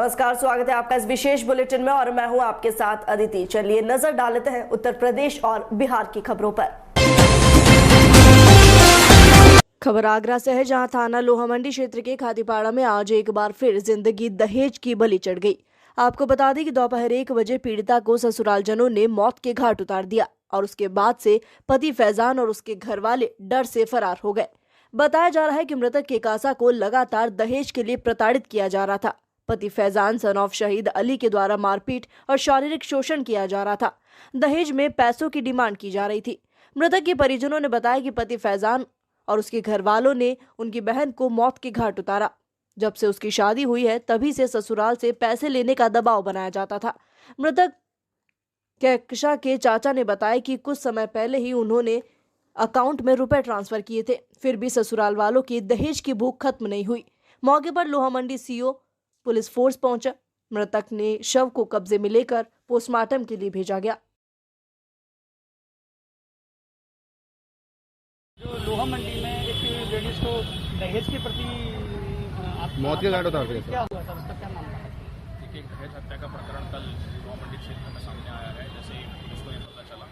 नमस्कार, स्वागत है आपका इस विशेष बुलेटिन में और मैं हूं आपके साथ अदिति। चलिए नजर डालते हैं उत्तर प्रदेश और बिहार की खबरों पर। खबर आगरा से है, जहां थाना लोहामंडी क्षेत्र के खातीपाड़ा में आज एक बार फिर जिंदगी दहेज की बलि चढ़ गई। आपको बता दें कि दोपहर 1 बजे पीड़िता को ससुरालजनों ने मौत के घाट उतार दिया और उसके बाद से पति फैजान और उसके घर वाले डर से फरार हो गए। बताया जा रहा है कि मृतक के कासा को लगातार दहेज के लिए प्रताड़ित किया जा रहा था। पति फैजान सन ऑफ शहीद अली के द्वारा मारपीट और शारीरिक शोषण किया जा रहा था। दहेज में पैसों की डिमांड की जा रही थी। मृतक के परिजनों ने बताया कि पति फैजान और उसके घर वालों ने उनकी बहन को मौत के घाट उतारा। जब से उसकी शादी हुई है तभी से ससुराल से पैसे लेने का दबाव बनाया जाता था। मृतक कैकशा के चाचा ने बताया कि कुछ समय पहले ही उन्होंने अकाउंट में रुपए ट्रांसफर किए थे, फिर भी ससुराल वालों की दहेज की भूख खत्म नहीं हुई। मौके पर लोहामंडी सीओ पुलिस फोर्स पहुंचा। मृतक ने शव को कब्जे में लेकर पोस्टमार्टम के लिए भेजा गया। जो लोहामंडी में एक लेडीज को दहेज के प्रति मौत के घाट उतार दिया, क्या हुआ था, उसका क्या मामला है? देखिए, एक दहेज हत्या का प्रकरण कल लोहामंडी क्षेत्र में सामने आया है। जैसे ही पुलिस को ये पता चला,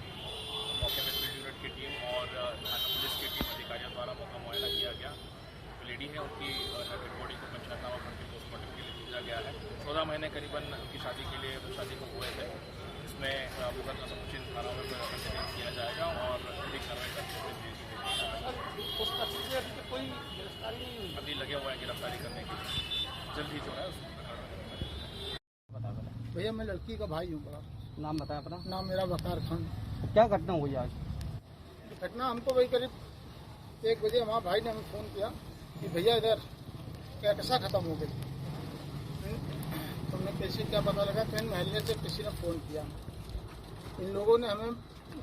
मौके पर फील्ड यूनिट की टीम और थाना पुलिस की टीम अधिकारियों द्वारा मौका मुआयना किया गया। जो लेडी है उनकी डेड बॉडी को पंचनामा करके पोस्टमार्टम के लिए भेजा गया है। 14 महीने करीबन उनकी शादी के लिए शादी को हुए थे। इसमें मुकदमा समुचित थानों में पंजीकृत किया जाएगा और अधिक कार्रवाई करके उस पक्ष से अभी कोई गिरफ्तारी नहीं हुई। अभी लगे हुए हैं गिरफ्तारी करने के लिए। जल्द ही जो है बता दो भैया मैं लड़की का भाई हूँ। नाम बताएं अपना। नाम मेरा वकार खान। क्या घटना हुई आज? घटना हमको वही करीब 1 बजे हमारे भाई ने हमें फ़ोन किया कि भैया इधर कैसा ख़त्म हो गई। हमने कैसे क्या पता लगा, कहीं महल्ले से किसी ने फ़ोन किया। इन लोगों ने हमें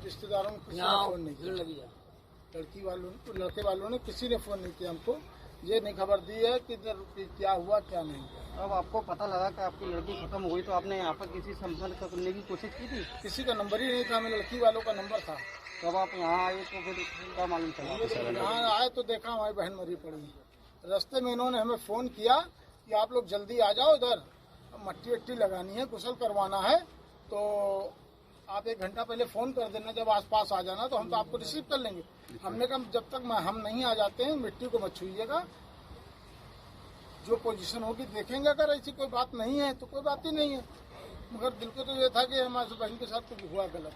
रिश्तेदारों को किसी ने फ़ोन नहीं किया। लड़के वालों ने किसी ने फ़ोन नहीं किया। हमको ये नहीं खबर दी है कि इधर क्या हुआ क्या नहीं। अब आपको पता लगा कि आपकी लड़की खत्म हो गई तो आपने यहाँ पर किसी संपर्क करने की कोशिश की थी? किसी का नंबर ही नहीं था, हमें लड़की वालों का नंबर था। तब आप यहाँ आए तो फिर क्या मालूम चला? यहाँ आए तो देखा हमारी बहन मरी पड़ी। रास्ते में इन्होंने हमें फ़ोन किया कि आप लोग जल्दी आ जाओ, इधर मट्टी वट्टी लगानी है, कुशल करवाना है, तो आप 1 घंटा पहले फ़ोन कर देना, जब आसपास आ जाना तो हम तो आपको रिसीव कर लेंगे। हमने कहा जब तक हम नहीं आ जाते हैं मिट्टी को मत छूइएगा, जो पोजीशन होगी देखेंगे। अगर ऐसी कोई बात नहीं है तो कोई बात ही नहीं है, मगर दिल को तो ये था कि हमारे बहन के साथ कुछ हुआ गलत।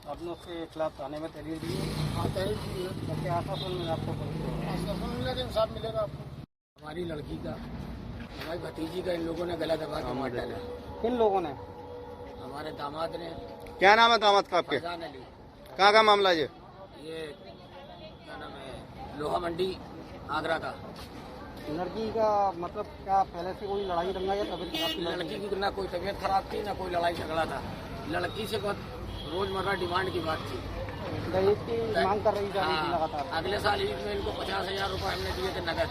आपने उसके खिलाफ थाने में तहरीर दी है? हाँ तहरीर दी है। क्या आश्वासन मिला आपको? आश्वासन मिला कि इंसाफ मिलेगा आपको। हमारी लड़की का, हमारी भतीजी का इन लोगों ने गला दबा के मार डाला। किन लोगों ने? हमारे दामाद ने। क्या नाम है दामाद का आपके? फैजान अली। कहाँ का मामला ये क्या नाम है, लोहामंडी आगरा का। लड़की का मतलब क्या पहले से कोई लड़ाई दंगा या तबियत खराब थी? लड़की की ना कोई तबीयत खराब थी ना कोई लड़ाई झगड़ा था। लड़की से बहुत रोजमर्रा डिमांड की बात थी। दहेज की मांग कर रही थी लगातार। अगले साल ईद में इनको 50,000 रुपये हमने दिए थे नकद।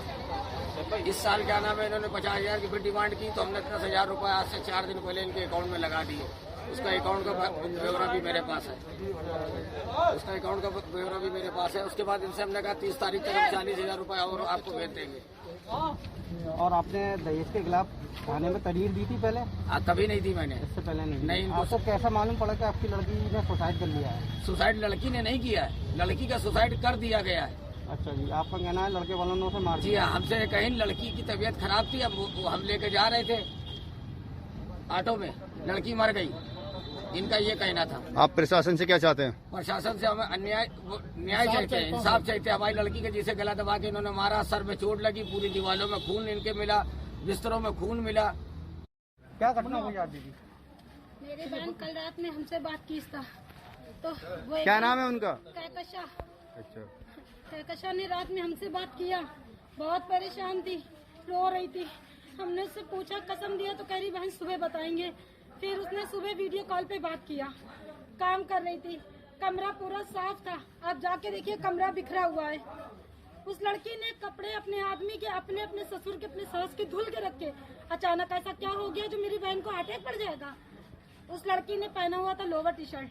इस साल क्या नाम है, इन्होंने 50,000 की फिर डिमांड की तो हमने 10,000 रुपये आज से 4 दिन पहले इनके अकाउंट में लगा दिए। उसका अकाउंट का ब्यौरा भी मेरे पास है। उसके बाद इनसे हमने कहा 30 तारीख तक 40,000 रुपये और आपको भेज देंगे। और आपने दहेज के खिलाफ थाने में तहरीर दी थी पहले? कभी नहीं दी मैंने। इससे पहले नहीं? इनको आपको कैसा मालूम पड़ा कि आपकी लड़की ने सुसाइड कर लिया है? सुसाइड लड़की ने नहीं किया है, लड़की का सुसाइड कर दिया गया है। अच्छा जी, आपका कहना है लड़के वालों ने उसे मार जी दिया? हाँ, हमसे कहीं लड़की की तबीयत खराब थी, अब वो हम लेके जा रहे थे ऑटो में, लड़की मर गई, इनका ये कहना था। आप प्रशासन से क्या चाहते हैं? प्रशासन से हमें न्याय चाहते हैं, इंसाफ चाहते हैं। हमारी लड़की के जिसे गला दबा के इन्होंने मारा, सर में चोट लगी, पूरी दीवारों में खून इनके मिला, बिस्तरों में खून मिला। क्या घटना हुई आज दीदी? मेरी बहन कल रात में हमसे बात की था, तो वो क्या नाम है उनका? कहकशा। अच्छा, कहकशा ने रात में हमसे बात किया, बहुत परेशान थी, रो रही थी। हमने उससे पूछा, कसम दिया तो कह रही बहन सुबह बताएंगे। फिर उसने सुबह वीडियो कॉल पे बात किया, काम कर रही थी, कमरा पूरा साफ था। आप जाके देखिए कमरा बिखरा हुआ है। उस लड़की ने कपड़े अपने आदमी के, अपने अपने ससुर के, अपने सास के धुल के रखे। अचानक ऐसा क्या हो गया जो मेरी बहन को अटैक पड़ जाएगा? उस लड़की ने पहना हुआ था लोवर टी शर्ट,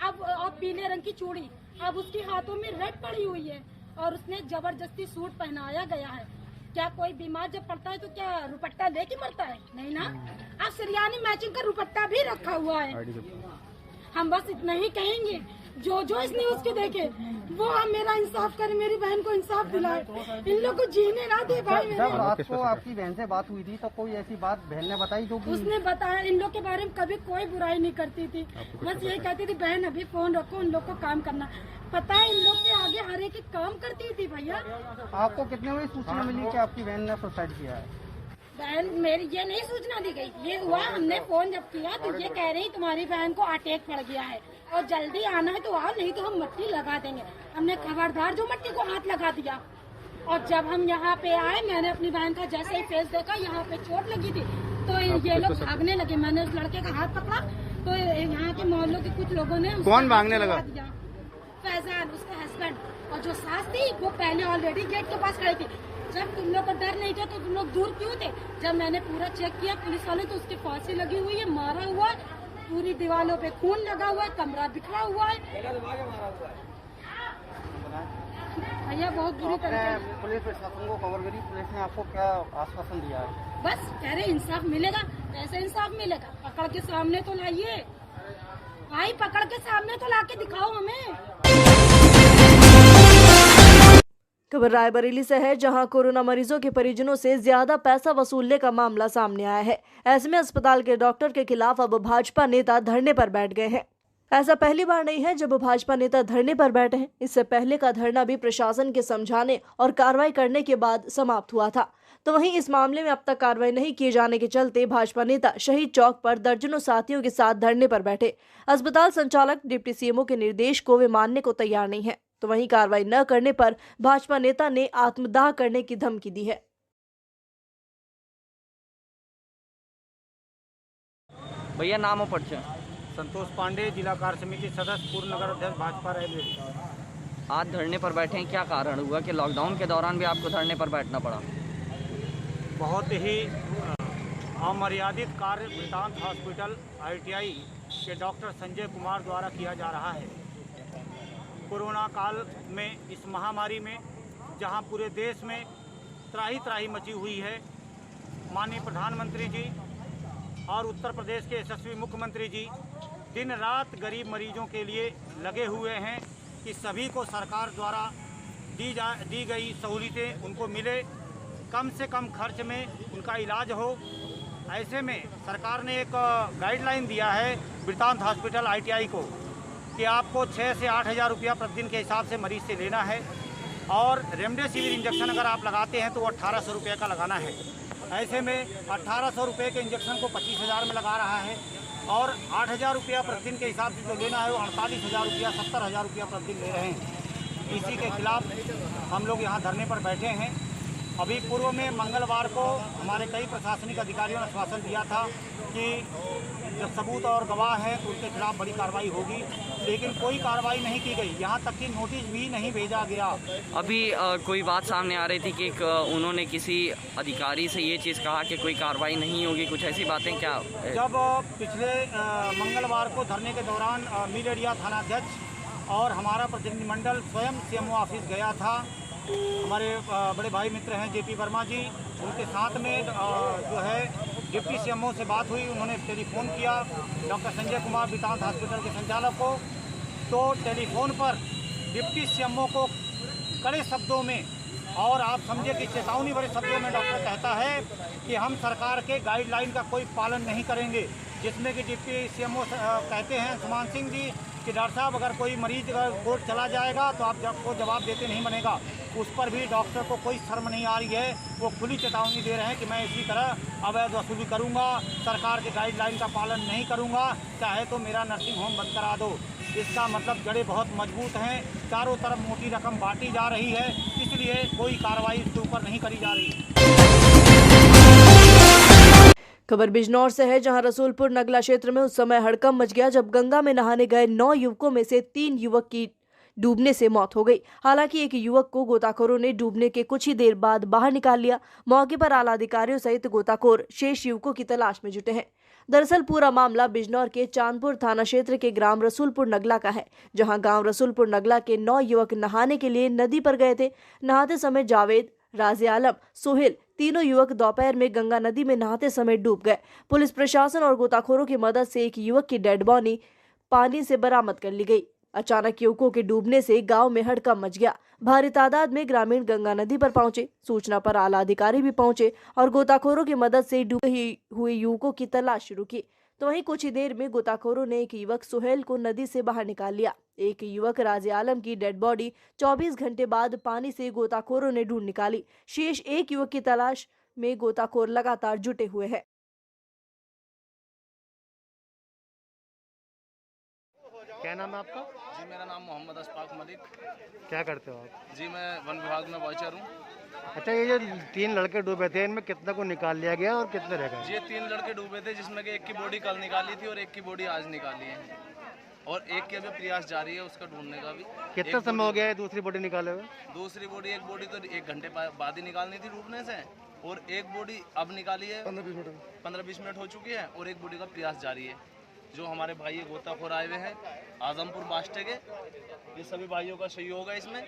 अब और पीले रंग की चूड़ी, अब उसके हाथों में रेड पड़ी हुई है और उसने जबरदस्ती सूट पहनाया गया है। क्या कोई बीमार जब पड़ता है तो क्या रुपट्टा लेके मरता है? नहीं ना। अब सरियानी मैचिंग का रुपट्टा भी रखा हुआ है। हम बस इतना ही कहेंगे, जो इस न्यूज के देखे वो हम मेरा इंसाफ करे, मेरी बहन को इंसाफ दिलाए, इन लोग को जीने ना दे भाई। जब रात को आपकी बहन से बात हुई थी तो कोई ऐसी बात बहन ने बताई जो उसने बताया, इन लोग के बारे में कभी कोई बुराई नहीं करती थी, बस यही कहती थी बहन अभी फोन रखो, उन लोग को काम करना। पता है इन लोग के आगे हर एक काम करती थी भैया। आपको कितने बजे सूचना मिली कि आपकी बहन ने सुसाइड किया है? बहन मेरी ये नहीं सूचना दी गई, ये हुआ हमने फोन जब किया तो ये कह रही तुम्हारी बहन को अटैक पड़ गया है और जल्दी आना है तो आओ, नहीं तो हम मट्टी लगा देंगे। हमने खबरदार जो मट्टी को हाथ लगा दिया। और जब हम यहाँ पे आए, मैंने अपनी बहन का जैसे ही फेस देखा, यहाँ पे चोट लगी थी तो ये लोग भागने लगे। मैंने उस लड़के का हाथ पकड़ा तो यहाँ के मोहल्लों के कुछ लोगों ने कौन भागने लगा? फैजान, उसका हस्बैंड, और जो सास थी वो पहले ऑलरेडी गेट के पास खड़ी थी। जब तुम लोग को डर नहीं था तो तुम लोग दूर क्यों थे? जब मैंने पूरा चेक किया पुलिस वाले तो उसकी फांसी लगी हुई है, मारा हुआ है, पूरी दीवारों पे खून लगा हुआ है, कमरा बिखरा हुआ है भैया, बहुत बुरी तरह। पुलिस प्रशासन को खबर करी, पुलिस ने आपको क्या आश्वासन दिया है? बस कह रहे इंसाफ मिलेगा। कैसे इंसाफ मिलेगा? पकड़ के सामने तो लाइए भाई, पकड़ के सामने तो लाके दिखाओ हमें। खबर रायबरेली से है, जहां कोरोना मरीजों के परिजनों से ज्यादा पैसा वसूलने का मामला सामने आया है। ऐसे में अस्पताल के डॉक्टर के खिलाफ अब भाजपा नेता धरने पर बैठ गए हैं। ऐसा पहली बार नहीं है जब भाजपा नेता धरने पर बैठे हैं। इससे पहले का धरना भी प्रशासन के समझाने और कार्रवाई करने के बाद समाप्त हुआ था। तो वहीं इस मामले में अब तक कार्रवाई नहीं किए जाने के चलते भाजपा नेता शहीद चौक पर दर्जनों साथियों के साथ धरने पर बैठे। अस्पताल संचालक डिप्टी सीएमओ के निर्देश को वे मानने को तैयार नहीं है। तो वहीं कार्रवाई न करने पर भाजपा नेता ने आत्मदाह करने की धमकी दी है। भैया नाम और परिचय? संतोष पांडे, जिला कार्य समिति सदस्य, पूर्व नगर अध्यक्ष भाजपा रायबरेली। आज धरने पर बैठे हैं, क्या कारण हुआ कि लॉकडाउन के दौरान भी आपको धरने पर बैठना पड़ा? बहुत ही अमर्यादित कार्य वृतांत हॉस्पिटल ITI के डॉक्टर संजय कुमार द्वारा किया जा रहा है। कोरोना काल में, इस महामारी में, जहां पूरे देश में त्राही त्राही मची हुई है, माननीय प्रधानमंत्री जी और उत्तर प्रदेश के यशस्वी मुख्यमंत्री जी दिन रात गरीब मरीजों के लिए लगे हुए हैं कि सभी को सरकार द्वारा दी गई सहूलियतें उनको मिले, कम से कम खर्च में उनका इलाज हो। ऐसे में सरकार ने एक गाइडलाइन दिया है वृतांत हॉस्पिटल ITI को कि आपको 6 से 8 हज़ार रुपया प्रतिदिन के हिसाब से मरीज से लेना है और रेमडेसिविर इंजेक्शन अगर आप लगाते हैं तो वो 1800 रुपये का लगाना है। ऐसे में 1800 रुपये के इंजेक्शन को 25,000 में लगा रहा है और 8,000 रुपया प्रतिदिन के हिसाब से जो लेना है वो 48,000 रुपया, 70,000 रुपया प्रतिदिन ले रहे हैं। इसी के खिलाफ हम लोग यहाँ धरने पर बैठे हैं। अभी पूर्व में मंगलवार को हमारे कई प्रशासनिक अधिकारियों ने आश्वासन दिया था कि जब सबूत और गवाह हैं तो उनके खिलाफ बड़ी कार्रवाई होगी, लेकिन कोई कार्रवाई नहीं की गई। यहाँ तक कि नोटिस भी नहीं भेजा गया। अभी कोई बात सामने आ रही थी कि उन्होंने किसी अधिकारी से ये चीज़ कहा कि कोई कार्रवाई नहीं होगी, कुछ ऐसी बातें क्या? जब पिछले मंगलवार को धरने के दौरान मिल एरिया थानाध्यक्ष और हमारा प्रतिनिधिमंडल स्वयं CMO ऑफिस गया था, हमारे बड़े भाई मित्र हैं JP वर्मा जी, उनके साथ में जो है डिप्टी CMO से बात हुई। उन्होंने टेलीफोन किया डॉक्टर संजय कुमार वृतांत हॉस्पिटल के संचालक को, तो टेलीफोन पर डिप्टी CMO को कड़े शब्दों में और आप समझे कि चेतावनी भरे शब्दों में डॉक्टर कहता है कि हम सरकार के गाइडलाइन का कोई पालन नहीं करेंगे, जिसमें कि डिप्टी CMO कहते हैं सुमान सिंह जी कि डॉक्टर साहब अगर कोई मरीज अगर कोर्ट चला जाएगा तो आपको जवाब देते नहीं बनेगा। उस पर भी डॉक्टर को कोई शर्म नहीं आ रही है, वो खुली चेतावनी दे रहे हैं कि मैं इसी तरह अवैध वसूली करूंगा, सरकार के गाइडलाइन का पालन नहीं करूंगा, चाहे तो मेरा नर्सिंग होम बंद करा दो। इसका मतलब जड़ें बहुत मजबूत हैं, चारों तरफ मोटी रकम बांटी जा रही है, इसलिए कोई कार्रवाई इसके ऊपर नहीं करी जा रही। खबर बिजनौर से है, जहां रसूलपुर नगला क्षेत्र में उस समय हड़कंप मच गया जब गंगा में नहाने गए 9 युवकों में से 3 युवक की डूबने से मौत हो गई। हालांकि एक युवक को गोताखोरों ने डूबने के कुछ ही देर बाद बाहर निकाल लिया। मौके पर आला अधिकारियों सहित गोताखोर शेष युवकों की तलाश में जुटे हैं। दरअसल पूरा मामला बिजनौर के चांदपुर थाना क्षेत्र के ग्राम रसूलपुर नगला का है, जहां गांव रसूलपुर नगला के 9 युवक नहाने के लिए नदी पर गए थे। नहाते समय जावेद, राजी आलम, सोहेल तीनों युवक दोपहर में गंगा नदी में नहाते समय डूब गए। पुलिस प्रशासन और गोताखोरों की मदद से एक युवक की डेड बॉडी पानी से बरामद कर ली गई। अचानक युवकों के डूबने से गांव में हड़कंप मच गया। भारी तादाद में ग्रामीण गंगा नदी पर पहुंचे। सूचना पर आला अधिकारी भी पहुंचे और गोताखोरों की मदद से डूबे हुए युवकों की तलाश शुरू की। तो वहीं कुछ ही देर में गोताखोरों ने एक युवक सुहेल को नदी से बाहर निकाल लिया। एक युवक राजी आलम की डेड बॉडी 24 घंटे बाद पानी से गोताखोरों ने ढूंढ निकाली। शेष एक युवक की तलाश में गोताखोर लगातार जुटे हुए हैं। क्या नाम है आपका? जी मेरा नाम मोहम्मद अशफाक मलिक। क्या करते हो आप? जी मैं वन विभाग में वॉचर हूँ। अच्छा, ये जो 3 लड़के डूबे थे, इनमें कितने को निकाल लिया गया और कितने रह गए? ये 3 लड़के डूबे थे, जिसमें कि एक की बॉडी कल निकाली थी और एक की बॉडी आज निकाली है, और एक के अभी प्रयास जारी है उसका ढूंढने का भी। कितना समय हो गया है दूसरी बॉडी निकाले हुए? दूसरी बॉडी, एक बॉडी तो 1 घंटे बाद ही निकालनी थी डूबने से, और एक बॉडी अब निकाली है 15-20 मिनट हो चुकी है, और एक बॉडी का प्रयास जारी है। जो हमारे भाई गोताखोर आए हुए हैं आजमपुर बास्टे के, ये सभी भाइयों का सहयोग है इसमें,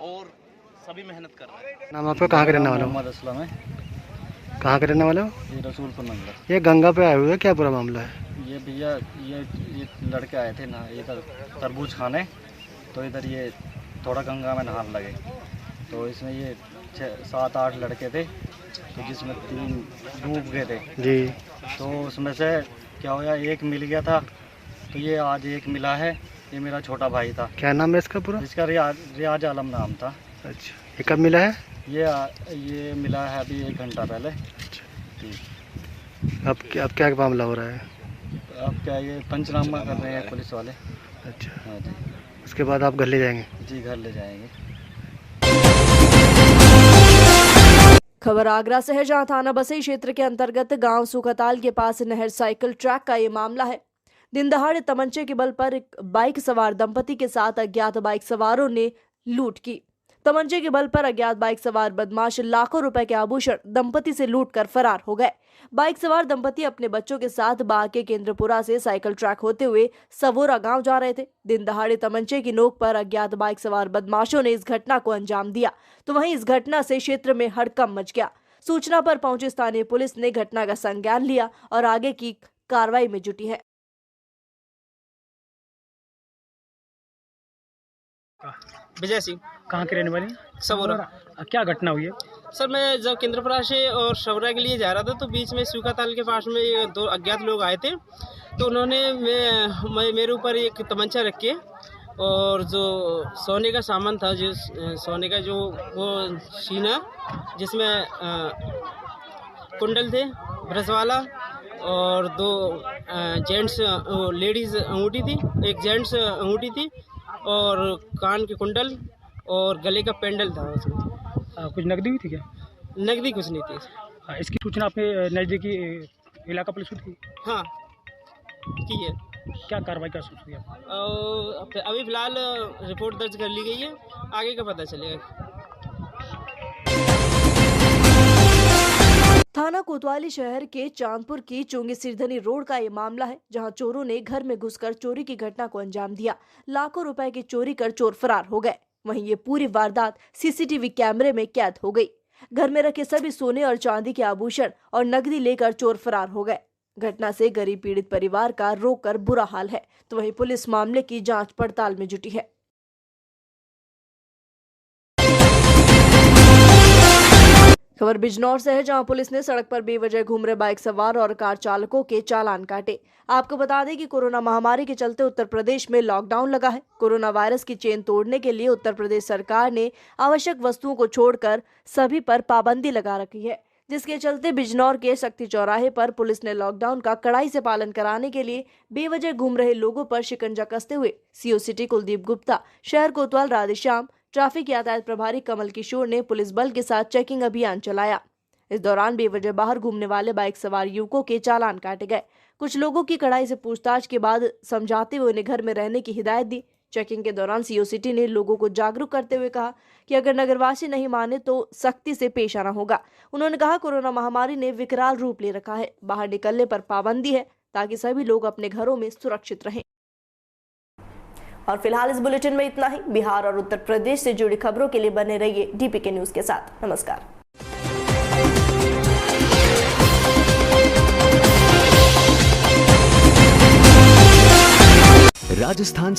और सभी मेहनत कर रहे हैं। नाम आपका? कहाँ के रहने वाले हो? मोहम्मद असलम है। कहाँ के रहने वाले हो? ये रसूलपुर मंगला। ये गंगा पे आए हुए हैं, क्या पूरा मामला है? ये भैया ये लड़के आए थे ना इधर तरबूज खाने, तो इधर ये थोड़ा गंगा में नहाने लगे, तो इसमें ये 6-7-8 लड़के थे, तो जिसमें 3 डूब गए थे जी। तो उसमें से क्या हुआ, एक मिल गया था, तो ये आज एक मिला है, ये मेरा छोटा भाई था। क्या नाम है इसका पूरा? इसका रियाज आलम नाम था। अच्छा, ये कब मिला है? ये मिला है अभी 1 घंटा पहले। अब क्या मामला हो रहा है? अब क्या ये पंचनामा कर रहे हैं पुलिस वाले। अच्छा, हाँ जी। उसके बाद आप घर ले जाएंगे? जी घर ले जाएंगे। खबर आगरा से है, जहां थाना बसई क्षेत्र के अंतर्गत गांव सुखताल के पास नहर साइकिल ट्रैक का ये मामला है। दिन दहाड़े तमंचे के बल पर एक बाइक सवार दंपति के साथ अज्ञात बाइक सवारों ने लूट की। तमंचे के बल पर अज्ञात बाइक सवार बदमाश लाखों रुपए के आभूषण दंपति से लूटकर फरार हो गए। बाइक सवार दंपति अपने बच्चों के साथ बाह के केंद्रपुरा से साइकिल ट्रैक होते हुए सवोरा गांव जा रहे थे। दिन दहाड़े तमंचे की नोक पर अज्ञात बाइक सवार बदमाशों ने इस घटना को अंजाम दिया, तो वहीं इस घटना से क्षेत्र में हड़कंप मच गया। सूचना पर पहुंची स्थानीय पुलिस ने घटना का संज्ञान लिया और आगे की कार्रवाई में जुटी है। विजय सिंह। कहाँ के रहने वाले? सवोरा। क्या घटना हुई है? सर मैं जब केंद्रपुरा से और सवोरा के लिए जा रहा था, तो बीच में सूखाताल के पास में 2 अज्ञात लोग आए थे, तो उन्होंने मेरे ऊपर एक तमंचा रख के, और जो सोने का सामान था, जो सोने का जो वो सीना जिसमें कुंडल थे ब्रश वाला, और 2 जेंट्स लेडीज अंगूठी थी, एक जेंट्स अंगूठी थी, और कान के कुंडल और गले का पेंडल था उसमें। कुछ नकदी भी थी क्या? नकदी कुछ नहीं थी। इसकी सूचना आपने नज़दीकी इलाका पुलिस को दी? हाँ की है। क्या कार्रवाई कर सकती है? अभी फिलहाल रिपोर्ट दर्ज कर ली गई है, आगे का पता चलेगा। थाना कोतवाली शहर के चांदपुर की चुंगी सिरधनी रोड का ये मामला है, जहां चोरों ने घर में घुसकर चोरी की घटना को अंजाम दिया। लाखों रुपए की चोरी कर चोर फरार हो गए। वहीं ये पूरी वारदात सीसीटीवी कैमरे में कैद हो गई। घर में रखे सभी सोने और चांदी के आभूषण और नकदी लेकर चोर फरार हो गए। घटना से गरीब पीड़ित परिवार का रोकर बुरा हाल है, तो वहीं पुलिस मामले की जांच पड़ताल में जुटी है। खबर बिजनौर से है, जहां पुलिस ने सड़क पर बेवजह घूम रहे बाइक सवार और कार चालकों के चालान काटे। आपको बता दें कि कोरोना महामारी के चलते उत्तर प्रदेश में लॉकडाउन लगा है। कोरोना वायरस की चेन तोड़ने के लिए उत्तर प्रदेश सरकार ने आवश्यक वस्तुओं को छोड़कर सभी पर पाबंदी लगा रखी है, जिसके चलते बिजनौर के शक्ति चौराहे पर पुलिस ने लॉकडाउन का कड़ाई से पालन कराने के लिए बेवजह घूम रहे लोगों पर शिकंजा कसते हुए सीओ सिटी कुलदीप गुप्ता, शहर कोतवाल राधेश्याम, ट्रैफिक यातायात प्रभारी कमल किशोर ने पुलिस बल के साथ चेकिंग अभियान चलाया। इस दौरान बेवजह बाहर घूमने वाले बाइक सवार युवकों के चालान काटे गए। कुछ लोगों की कड़ाई से पूछताछ के बाद समझाते हुए उन्हें घर में रहने की हिदायत दी। चेकिंग के दौरान सीओ सिटी ने लोगों को जागरूक करते हुए कहा कि अगर नगरवासी नहीं माने तो सख्ती से पेश आना होगा। उन्होंने कहा कोरोना महामारी ने विकराल रूप ले रखा है, बाहर निकलने पर पाबंदी है ताकि सभी लोग अपने घरों में सुरक्षित रहें। और फिलहाल इस बुलेटिन में इतना ही। बिहार और उत्तर प्रदेश से जुड़ी खबरों के लिए बने रहिए डीपीके न्यूज के साथ। नमस्कार। राजस्थान